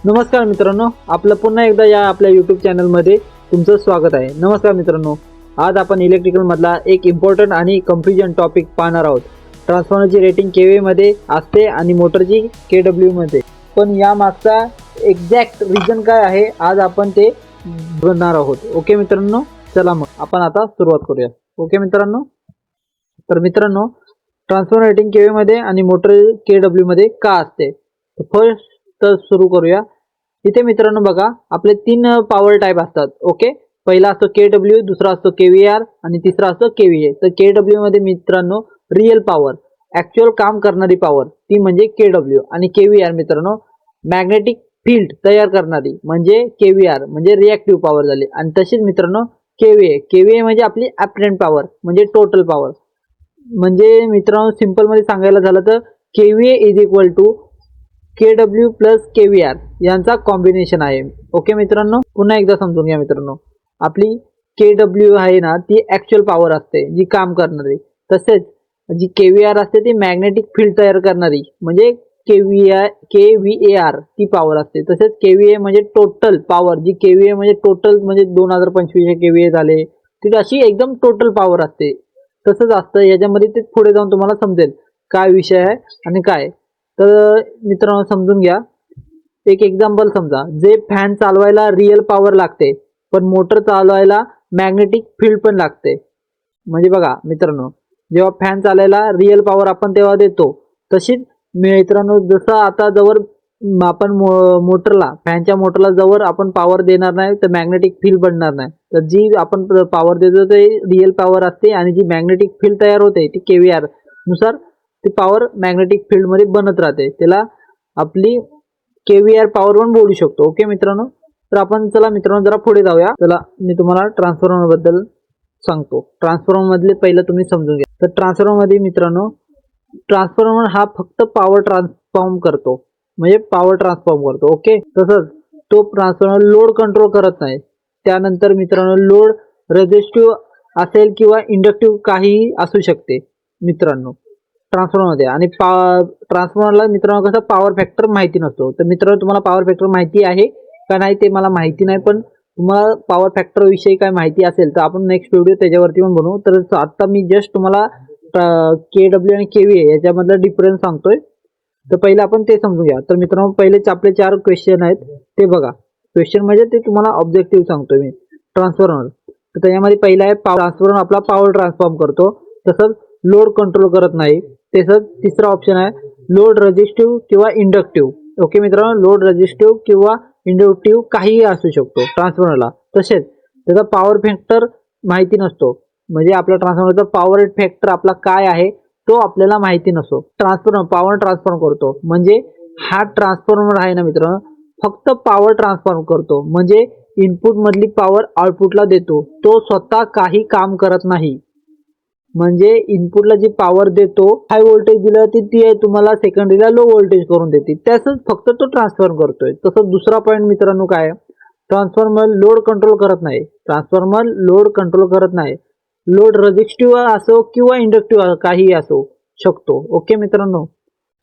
नमस्कार मित्रांनो, आपलं पुन्हा एकदा या आपल्या यूट्यूब चॅनलमध्ये तुमचं स्वागत आहे। नमस्कार मित्रांनो, आज आपण इलेक्ट्रिकल मधला एक इम्पॉर्टंट आणि कन्फ्युजन टॉपिक पाहणार आहोत। ट्रान्सफॉर्मरची रेटिंग केव्ही मध्ये असते आणि मोटरची केडब्ल्यू मध्ये, पण या मागचा एक्झॅक्ट रिझन काय आहे आज आपण ते बघणार आहोत। ओके मित्रांनो, चला मग आपण आता सुरुवात करूया। ओके मित्रांनो, तर मित्रांनो ट्रान्सफॉर्मर रेटिंग केव्ही मध्ये आणि मोटर केडब्ल्यू मध्ये का असते, फर्स्ट तर सुरू करूया। इथे मित्रांनो बघा, आपले तीन पॉवर टाइप असतात। ओके, पहिला असतो केडब्ल्यू, दुसरा असतो केव्हीआर आणि तिसरा असतो केव्हीए। तर केडब्ल्यू मध्ये मित्रांनो रियल पॉवर, ऍक्च्युअल काम करणारी पॉवर ती म्हणजे केडब्ल्यू, आणि केव्हीआर मित्रांनो मॅग्नेटिक फील्ड तयार करणारी म्हणजे केव्हीआर म्हणजे रिएक्टिव्ह पॉवर झाली। आणि तशीच मित्रांनो केव्हीए म्हणजे आपली ऍपरंट पॉवर म्हणजे टोटल पॉवर। म्हणजे मित्रांनो सिंपल मध्ये सांगायला झालं तर KVA is equal to KW plus KVAR यांचा कॉम्बिनेशन आहे। ओके मित्रांनो, पुन्हा एकदा समजून घ्या मित्रांनो, आपली केडब्ल्यू आहे ना ती ऍक्च्युअल पॉवर असते जी काम करणारी, तसेच जी केव्हीआर असते ती मॅग्नेटिक फील्ड तयार करणारी म्हणजे केव्हीएआर ती पॉवर असते। तसेच केव्हीए म्हणजे टोटल पॉवर, जी केव्हीए म्हणजे टोटल म्हणजे 2025 केव्हीए झाले, ती अशी एकदम टोटल पॉवर असते। तसंच असतं याच्यामध्ये, ते पुढे जाऊन तुम्हाला समजेल काय विषय आहे आणि काय। तर मित्रांनो समजून घ्या, एक एक्झाम्पल समजा, जे फॅन चालवायला रियल पॉवर लागते पण मोटर चालवायला मॅग्नेटिक फील्ड पण लागते। म्हणजे बघा मित्रांनो, जेव्हा फॅन चालायला रियल पॉवर आपण तेव्हा देतो, तशीच मित्रांनो जसं आता जवळ आपण मोटरला, फॅनच्या मोटरला जवळ आपण पॉवर देणार नाही तर मॅग्नेटिक फील्ड बनणार नाही। तर जी आपण पॉवर देतो ते रियल पॉवर असते, आणि जी मॅग्नेटिक फील्ड तयार होते ती केव्हीआर नुसार ती पॉवर मॅग्नेटिक फील्ड मध्ये बनत राहते, त्याला आपली केव्हीआर पॉवर पण बोलू शकतो। ओके मित्रांनो, तर आपण चला मित्रांनो जरा पुढे जाऊया। चला मी तुम्हाला ट्रान्सफॉर्मर बद्दल सांगतो। ट्रान्सफॉर्मर मधले पहिलं तुम्ही समजून घ्या। तर ट्रान्सफॉर्मर मध्ये मित्रांनो, ट्रान्सफॉर्मर हा फक्त पॉवर ट्रान्सफॉर्म करतो, म्हणजे पॉवर ट्रान्सफॉर्म करतो। ओके, तसंच तो ट्रान्सफॉर्मर लोड कंट्रोल करत नाही। त्यानंतर मित्रांनो लोड रेझिस्टिव्ह असेल किंवा इंडक्टिव्ह काहीही असू शकते मित्रांनो ट्रान्सफॉर्मर मध्ये। आणि ट्रान्सफॉर्मरला मित्रांनो कसं पॉवर फॅक्टर माहिती नसतो। तर मित्रांनो तुम्हाला पॉवर फॅक्टर माहिती आहे का नाही ते मला माहिती नाही, पण तुम्हाला पॉवर फॅक्टर विषयी काय माहिती असेल तर आपण नेक्स्ट व्हिडिओ त्याच्यावरती पण बनवू। तर आता मी जस्ट तुम्हाला केडब्ल्यू आणि केव्हीए याच्यामधला डिफरन्स सांगतोय, तर पहिले आपण ते समजून घ्या। तर मित्रांनो पहिले आपले 4 क्वेश्चन आहेत ते बघा। क्वेश्चन म्हणजे ते तुम्हाला ऑब्जेक्टिव्ह सांगतोय मी ट्रान्सफॉर्मर। तर त्याच्यामध्ये पहिला आहे ट्रान्सफॉर्मर आपला पॉवर ट्रान्सफॉर्म करतो, तसंच लोड कंट्रोल करत नाही। तसंच तिसरा ऑप्शन आहे लोड रेझिस्टिव्ह किंवा इंडक्टिव्ह। ओके मित्रांनो, लोड रेझिस्टिव्ह किंवा इंडक्टिव्ह काहीही असू शकतो ट्रान्सफॉर्मरला। तसेच त्याचा पॉवर फॅक्टर माहिती नसतो, म्हणजे आपला ट्रान्सफॉर्मरचा पॉवर फॅक्टर आपला काय आहे तो आपल्याला माहिती नसतो। ट्रान्सफॉर्मर पॉवर ट्रान्सफॉर्म करतो म्हणजे हा ट्रान्सफॉर्मर आहे ना मित्रांनो, फक्त पॉवर ट्रान्सफॉर्म करतो, म्हणजे इनपुट मधली पॉवर आउटपुटला देतो, तो स्वतः काही काम करत नाही। म्हणजे इनपुटला जी पॉवर देतो, हाय व्होल्टेज दिलं ती तुम्हाला सेकंडरीला लो व्होल्टेज करून देते, त्यासच फक्त तो ट्रान्सफॉर्म करतोय। तसंच दुसरा पॉईंट मित्रांनो काय, ट्रान्सफॉर्मर लोड कंट्रोल करत नाही। ट्रान्सफॉर्मर लोड कंट्रोल करत नाही, लोड रेझिस्टिव्ह असो किंवा इंडक्टिव्ह काही असो शकतो। ओके मित्रांनो,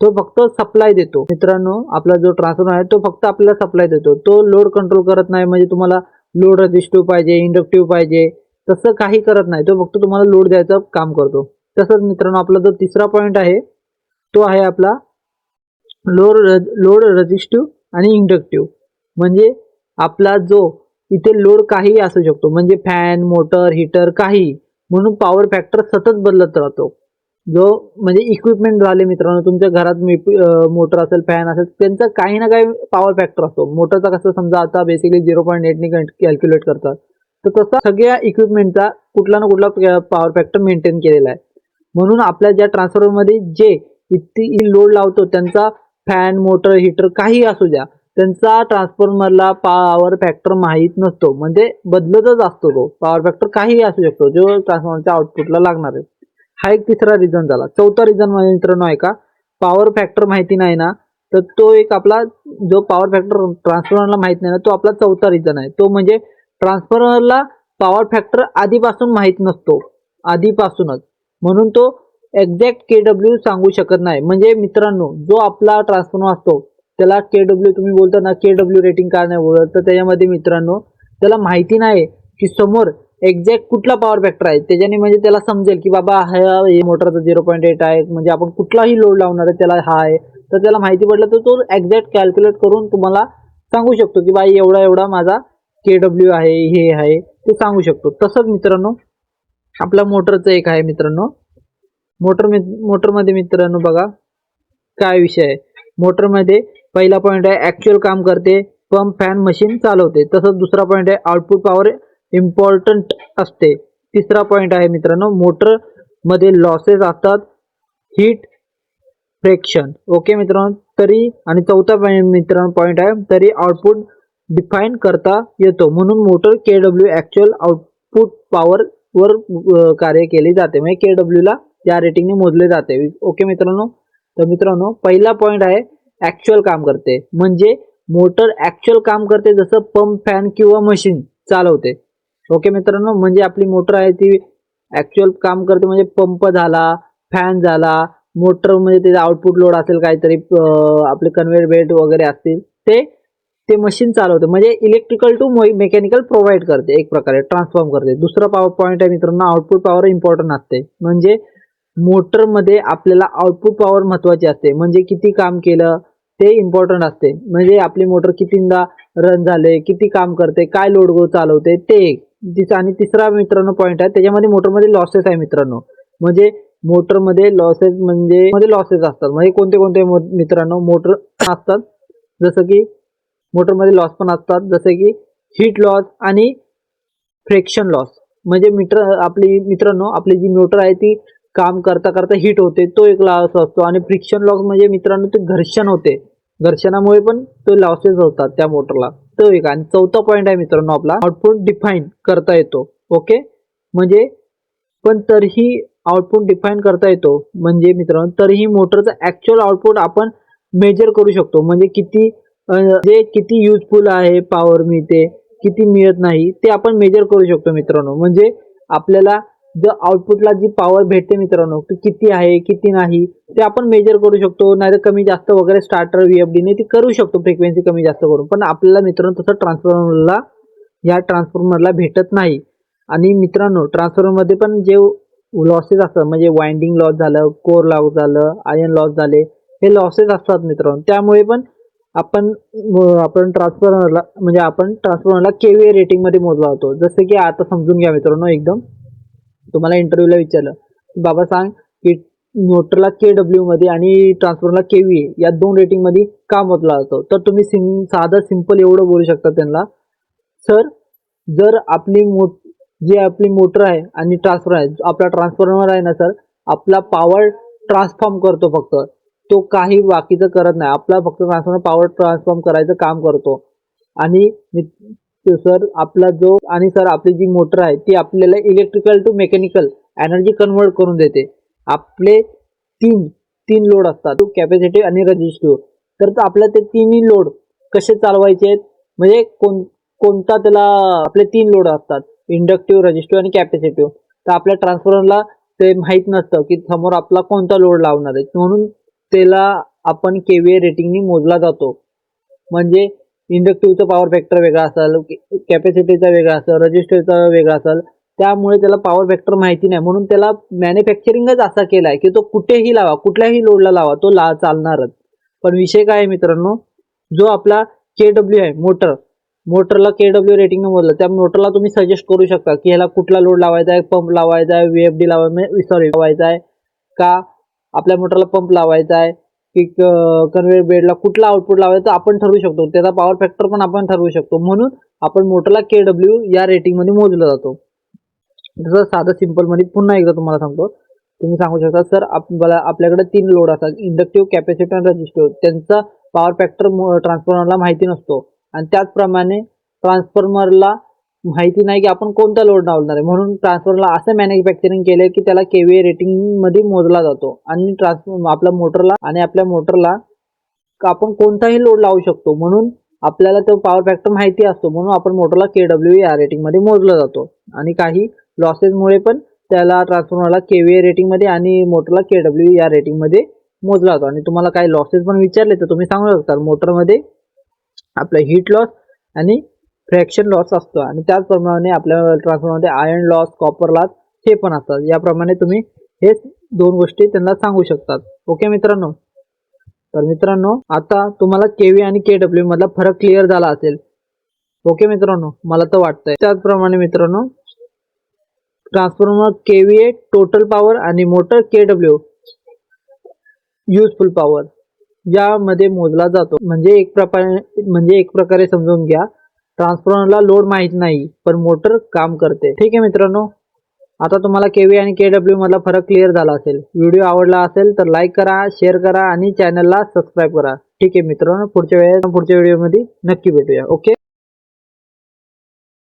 तो फक्त सप्लाय देतो। मित्रांनो आपला जो ट्रान्सफॉर्मर आहे तो फक्त आपल्याला सप्लाय देतो, तो लोड कंट्रोल करत नाही। म्हणजे तुम्हाला लोड रेझिस्टिव्ह पाहिजे, इंडक्टिव्ह पाहिजे, तसं काही करत नाही, तो फक्त तुम्हाला लोड द्यायचं काम करतो। तसंच मित्रांनो आपला जो तिसरा पॉइंट आहे तो आहे आपला लोड रेझिस्टिव्ह आणि इंडक्टिव्ह। म्हणजे आपला जो इथे लोड काही असू शकतो, म्हणजे फॅन, मोटर, हीटर काही, म्हणून पॉवर फॅक्टर सतत बदलत राहतो। जो म्हणजे इक्विपमेंट झाले मित्रांनो, तुमच्या घरात मोटर असेल, फॅन असेल, त्यांचा काही ना काही पॉवर फॅक्टर असतो। मोटरचा कसं समजा आता बेसिकली 0.8 ने कॅल्क्युलेट करतात, तर तसा सगळ्या इक्विपमेंटचा कुठला ना कुठला पॉवर फॅक्टर मेंटेन केलेला आहे। म्हणून आपल्या ज्या ट्रान्सफॉर्मर मध्ये जे इतकी लोड लावतो, त्यांचा फॅन, मोटर, हीटर काही असू द्या, त्यांचा ट्रान्सफॉर्मरला पॉवर फॅक्टर माहित नसतो, म्हणजे बदलतच असतो तो पॉवर फॅक्टर काही असू शकतो जो ट्रान्सफॉर्मरच्या आउटपुटला लागणार आहे। हा एक तिसरा रिझन झाला। चौथा रिझन म्हणजे मित्रांनो आहे का, पॉवर फॅक्टर माहिती नाही ना, तर तो एक आपला जो पॉवर फॅक्टर ट्रान्सफॉर्मरला माहित नाही ना, तो आपला चौथा रिझन आहे। तो म्हणजे ट्रान्सफॉर्मरला पॉवर फॅक्टर आधीपासून माहित नसतो, आधीपासूनच, म्हणून तो एक्झॅक्ट केडब्ल्यू सांगू शकत नाही। म्हणजे मित्रांनो जो आपला ट्रान्सफॉर्मर असतो त्याला केडब्ल्यू तुम्ही बोलता ना, केडब्ल्यू रेटिंग का नाही बोलत, तर त्याच्यामध्ये मित्रांनो त्याला माहिती नाही की समोर एक्झॅक्ट कुठला पॉवर फॅक्टर आहे. त्याच्याने म्हणजे त्याला समजेल की बाबा हा मोटरचा 0.8 आहे, म्हणजे आपण कुठलाही लोड लावणार आहे त्याला हा आहे, तर त्याला माहिती पडलं तर तो एक्झॅक्ट कॅल्क्युलेट करून तुम्हाला सांगू शकतो की बाई एवढा एवढा माझा केडब्ल्यू आहे, हे आहे ते सांगू शकतो. तसंच मित्रांनो आपला मोटरचं एक आहे मित्रांनो, मोटरमध्ये मित्रांनो बघा काय विषय आहे. मोटरमध्ये पहिला पॉईंट आहे ऍक्च्युअल काम करते, पंप फॅन मशीन चालवते. तसंच दुसरा पॉईंट आहे आउटपुट पॉवर इम्पॉर्टंट असते. तिसरा पॉईंट आहे मित्रांनो मोटर मध्ये लॉसेस असतात, हीट, फ्रिक्शन. ओके मित्रांनो, तरी आणि चौथा मित्रांनो पॉईंट आहे तरी आउटपुट डिफाईन करता येतो. म्हणून मोटर केडब्ल्यू ऍक्च्युअल आउटपुट पॉवर वर कार्य केले जाते, म्हणजे केडब्ल्यू ला या रेटिंगने मोजले जाते. ओके मित्रांनो, तर मित्रांनो पहिला पॉईंट आहे ऍक्च्युअल काम करते, म्हणजे मोटर ऍक्च्युअल काम करते जसं पंप फॅन किंवा मशीन चालवते. ओके मित्रांनो, म्हणजे आपली मोटर आहे ती ऍक्च्युअल काम करते, म्हणजे पंप झाला, फॅन झाला, मोटर म्हणजे त्याचा आउटपुट लोड असेल काहीतरी, आपले कन्व्हेयर बेल्ट वगैरे असतील ते मशीन चालवते, म्हणजे इलेक्ट्रिकल टू मेकॅनिकल प्रोव्हाइड करते, एक प्रकारे ट्रान्सफॉर्म करते. दुसरा पॉवर पॉईंट आहे मित्रांनो आउटपुट पॉवर इम्पॉर्टंट असते, म्हणजे मोटरमध्ये आपल्याला आउटपुट पॉवर महत्वाची असते, म्हणजे किती काम केलं ते इम्पॉर्टंट असते. म्हणजे आपली मोटर कितींदा रन झाले, किती काम करते, काय लोड गो चालवते ते एक. आणि तिसरा मित्रांनो पॉईंट आहे त्याच्यामध्ये मोटरमध्ये लॉसेस आहे मित्रांनो, म्हणजे मोटरमध्ये लॉसेस म्हणजे लॉसेस असतात, म्हणजे कोणते कोणते मित्रांनो मोटर असतात, जसं की मोटरमध्ये लॉस पण असतात, जसे की हीट लॉस आणि फ्रिक्शन लॉस. म्हणजे मित्रांनो आपली जी मोटर आहे ती काम करता करता हीट होते, तो एक लॉस असतो. आणि फ्रिक्शन लॉस म्हणजे मित्रांनो ते घर्षण होते, घर्षणामुळे पण तो लॉसेस होतात त्या मोटरला, तो एक. आणि चौथा पॉईंट आहे मित्रांनो आपला आउटपुट डिफाईन करता येतो. ओके, म्हणजे पण तरीही आउटपुट डिफाईन करता येतो, म्हणजे मित्रांनो तरीही मोटरचा ऍक्च्युअल आउटपुट आपण मेजर करू शकतो, म्हणजे किती युजफुल आहे पॉवर मिळते, किती मिळत नाही ते आपण मेजर करू शकतो मित्रांनो. म्हणजे आपल्याला जर आउटपुटला जी पॉवर भेटते मित्रांनो ती किती आहे किती नाही ते आपण मेजर करू शकतो, नाही तर कमी जास्त वगैरे स्टार्टर VFD ने ती करू शकतो, फ्रिक्वेन्सी कमी जास्त करून. पण आपल्याला मित्रांनो तसं ट्रान्सफॉर्मरला भेटत नाही. आणि मित्रांनो ट्रान्सफॉर्मरमध्ये पण जे लॉसेस असतात, म्हणजे वाइंडिंग लॉस झालं, कोर लॉस झालं, आयर्न लॉस झाले, हे लॉसेस असतात मित्रांनो. त्यामुळे पण आपण ट्रान्सफॉर्मरला केव्हीए रेटिंग मध्ये मोजला होतो. जसं की आता समजून घ्या मित्रांनो, एकदम तुम्हाला इंटरव्ह्यूला विचारलं बाबा सांग की मोटरला केडब्ल्यू मध्ये आणि ट्रान्सफॉर्मरला केव्हीए या दोन रेटिंग मध्ये का मोजला जातो, तर तुम्ही साधं सिंपल एवढं बोलू शकता त्यांना, सर जर आपली मोटर आहे आणि ट्रान्सफॉर्मर आहे, आपला ट्रान्सफॉर्मर आहे ना सर, आपला पॉवर ट्रान्सफॉर्म करतो फक्त, तो काही बाकीचं करत नाही, आपला फक्त ट्रान्सफॉर्मर पॉवर ट्रान्सफॉर्म करायचं काम करतो. आणि सर आपली जी मोटर आहे ती आपल्याला electrical to mechanical energy convert करून देते. आपले तीन लोड असतात, कॅपॅसिटिव्ह आणि रेझिस्टिव्ह. तर आपल्या ते तिन्ही लोड कसे चालवायचे आहेत, म्हणजे कोणता त्याला आपले 3 लोड असतात, इंडक्टिव्ह, रेझिस्टिव्ह आणि कॅपॅसिटिव्ह. तर आपल्या ट्रान्सफॉर्मरला ते माहित नसतं की समोर आपला कोणता लोड लावणार आहे, म्हणून त्याला आपण केव्हीए रेटिंगनी मोजला जातो. म्हणजे इंडक्टिव्हचा पॉवर फॅक्टर वेगळा असेल, कॅपॅसिटीचा वेगळा असेल, रेझिस्टिव्हचा वेगळा असेल, त्यामुळे त्याला पॉवर फॅक्टर माहिती नाही, म्हणून त्याला मॅन्युफॅक्चरिंगच असा केलाय की तो कुठेही लावा, कुठल्याही लोडला लावा, तो चालणारच. पण विषय काय आहे मित्रांनो, जो आपला केडब्ल्यू आहे मोटरला केडब्ल्यू रेटिंग मोजलं, त्या मोटरला तुम्ही सजेस्ट करू शकता की ह्याला कुठला लोड लावायचा आहे, पंप लावायचा आहे, VFD लावायचा आहे का, आपल्या मोटरला पंप लावायचा आहे की कन्व्हेयर बेल्टला कुठला आउटपुट लावायचा आपण ठरवू शकतो, त्याचा पॉवर फॅक्टर पण आपण ठरवू शकतो. म्हणून आपण मोटरला केडब्ल्यू या रेटिंग मध्ये मोजला जातो. जसं साधं सिंपल मध्ये पुन्हा एकदा तुम्हाला सांगतो, तुम्ही सांगू शकता सर आपल्याकडे 3 लोड असतात, इंडक्टिव्ह, कॅपॅसिटिव्ह आणि रेझिस्टिव्ह. त्यांचा पॉवर फॅक्टर ट्रान्सफॉर्मरला माहिती नसतो, आणि त्याचप्रमाणे ट्रान्सफॉर्मरला माहिती नाही की आपण कोणता लोड लावणार आहे, म्हणून ट्रान्सफॉर्मरला असं मॅन्युफॅक्चरिंग केलंय की त्याला केव्हीए रेटिंग मध्ये मोजला जातो. आणि आपल्या मोटरला आपण कोणताही लोड लावू शकतो, म्हणून आपल्याला तो पॉवर फॅक्टर माहिती असतो, म्हणून आपण मोटरला केडब्ल्यू या रेटिंग मध्ये मोजला जातो. आणि काही लॉसेसमुळे पण त्याला ट्रान्सफॉर्मरला केव्हीए रेटिंग मध्ये आणि मोटरला केडब्ल्यू या रेटिंग मध्ये मोजला जातो. आणि तुम्हाला काही लॉसेस पण विचारले तर तुम्ही सांगू शकता. मोटरमध्ये आपलं हीट लॉस आणि फ्रॅक्शन लॉस असतो आणि त्याचप्रमाणे आपल्या ट्रान्सफॉर्मरमध्ये आयर्न लॉस, कॉपर लॉस हे पण असतात. याप्रमाणे तुम्ही हे दोन गोष्टी त्यांना सांगू शकतात. ओके मित्रांनो. तर मित्रांनो आता तुम्हाला केव्ही आणि केडब्ल्यू मधला फरक क्लिअर झाला असेल. ओके मित्रांनो, मला तर वाटतंय. त्याचप्रमाणे मित्रांनो ट्रान्सफॉर्मर केव्हीए टोटल पॉवर आणि मोटर केडब्ल्यू युजफुल पॉवर यामध्ये मोजला जातो. म्हणजे एक प्रकारे समजून घ्या, ट्रान्सफॉर्मरला लोड माहित नाही पण मोटर काम करते. ठीक आहे मित्रांनो. आता तुम्हाला केव्ही आणि केडब्ल्यू मधला फरक क्लिअर झाला असेल. व्हिडिओ आवडला असेल तर लाईक करा, शेअर करा आणि चॅनलला सबस्क्राईब करा. ठीक आहे मित्रांनो, पुढच्या व्हिडिओमध्ये नक्की भेटूया. ओके.